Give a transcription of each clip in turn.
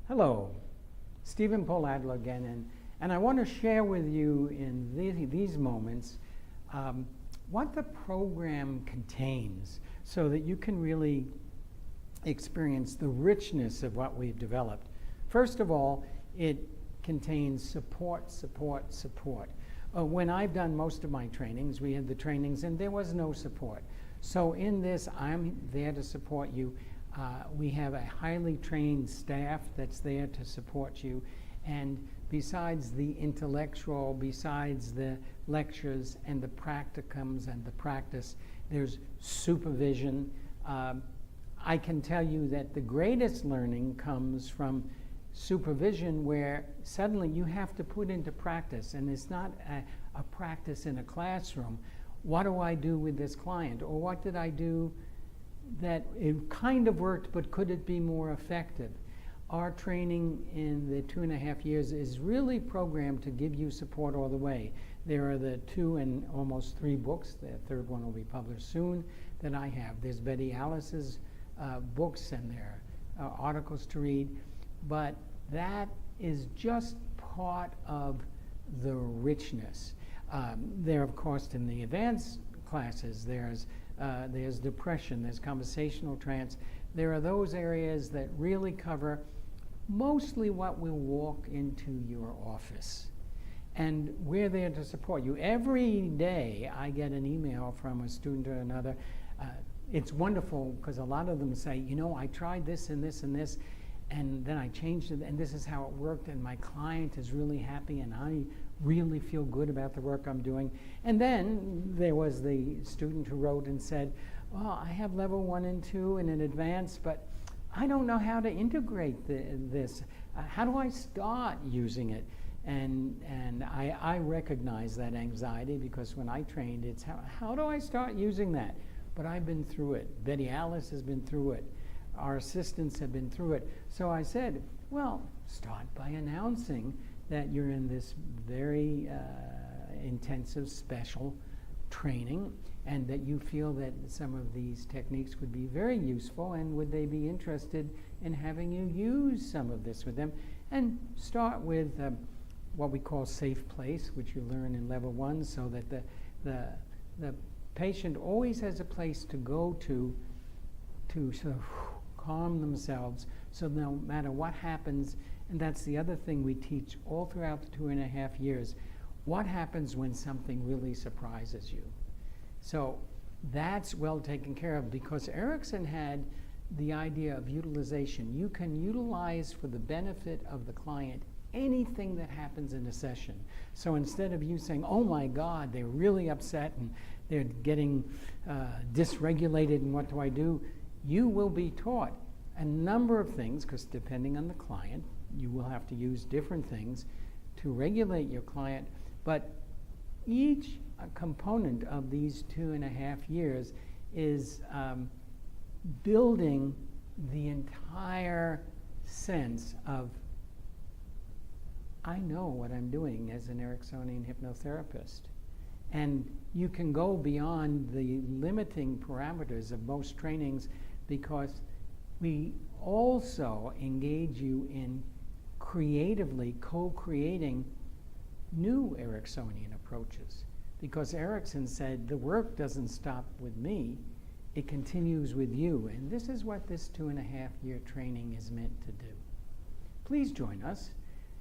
Hello, Stephen Paul Adler again, and I want to share with you in these moments what the program contains so that you can really experience the richness of what we've developed. First of all, it contains support. When I've done most of my trainings, we had the trainings and there was no support. So in this, I'm there to support you. We have a highly trained staff that's there to support you. And besides the intellectual, besides the lectures and the practicums and the practice, there's supervision. I can tell you that the greatest learning comes from supervision, where suddenly you have to put into practice, and it's not a practice in a classroom. What do I do with this client? Or what did I do that it kind of worked, but could it be more effective? Our training in the 2.5 years is really programmed to give you support all the way. There are the 2 and almost 3 books, the third one will be published soon, that I have. There's Betty Alice's books, and there are articles to read, but that is just part of the richness. There, of course, in the advanced classes, there's depression, there's conversational trance. There are those areas that really cover mostly what will walk into your office. And we're there to support you. Every day I get an email from a student or another. It's wonderful because a lot of them say, you know, I tried this and this and this, and then I changed it, and this is how it worked, and my client is really happy, and I really feel good about the work I'm doing. And then there was the student who wrote and said, oh, I have level 1 and 2 and an advanced, but I don't know how to integrate this. How do I start using it? And I recognize that anxiety, because when I trained, it's how do I start using that? But I've been through it. Betty Alice has been through it. Our assistants have been through it. So I said, well, start by announcing that you're in this very intensive, special training, and that you feel that some of these techniques would be very useful, and would they be interested in having you use some of this with them. And start with what we call safe place, which you learn in level 1, so that the patient always has a place to go to sort of calm themselves, so no matter what happens. And that's the other thing we teach all throughout the 2.5 years. What happens when something really surprises you? So that's well taken care of, because Erickson had the idea of utilization. You can utilize for the benefit of the client anything that happens in a session. So instead of you saying, oh my God, they're really upset and they're getting dysregulated and what do I do? You will be taught a number of things, because depending on the client, you will have to use different things to regulate your client. But each component of these 2.5 years is building the entire sense of, I know what I'm doing as an Ericksonian hypnotherapist. And you can go beyond the limiting parameters of most trainings, because we also engage you in creatively co-creating new Ericksonian approaches. Because Erickson said, the work doesn't stop with me, it continues with you. And this is what this 2.5 year training is meant to do. Please join us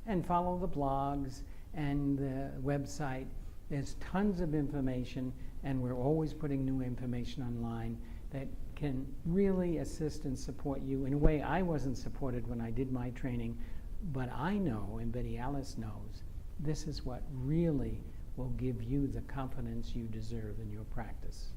and follow the blogs and the website. There's tons of information, and we're always putting new information online that can really assist and support you in a way I wasn't supported when I did my training, but I know, and Betty Alice knows, this is what really will give you the confidence you deserve in your practice.